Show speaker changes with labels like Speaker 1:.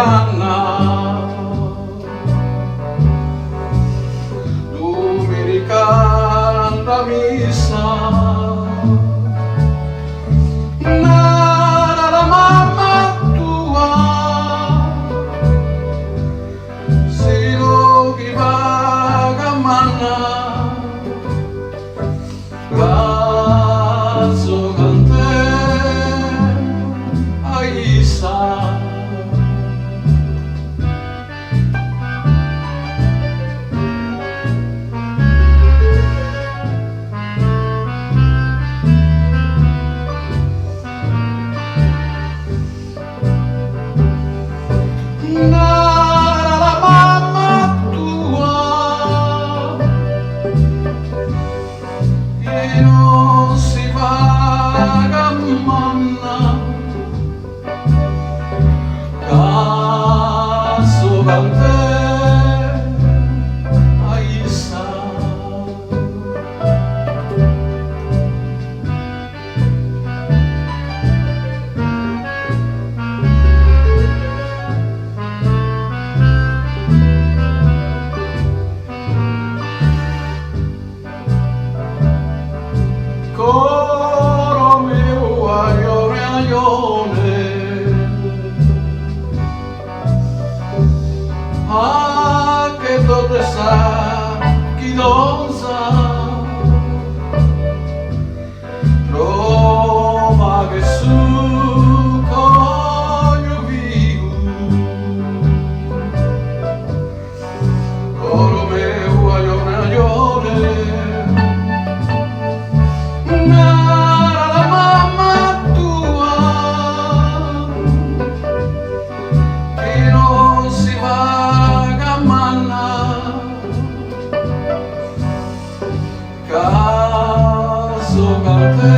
Speaker 1: dominicana, dominicana misa. Nara la mamma tua, si lo chi vaga manna, cazzo cante aisa. Nara la mamma tua, che non si vaga manna, cazzo cante aisa. Coro meu aione aione, ah che todo sa chi non sa, trova che su coglio vivo. Coro meu aione aione, nara la mamma tua, che non si vaga manna, caso cante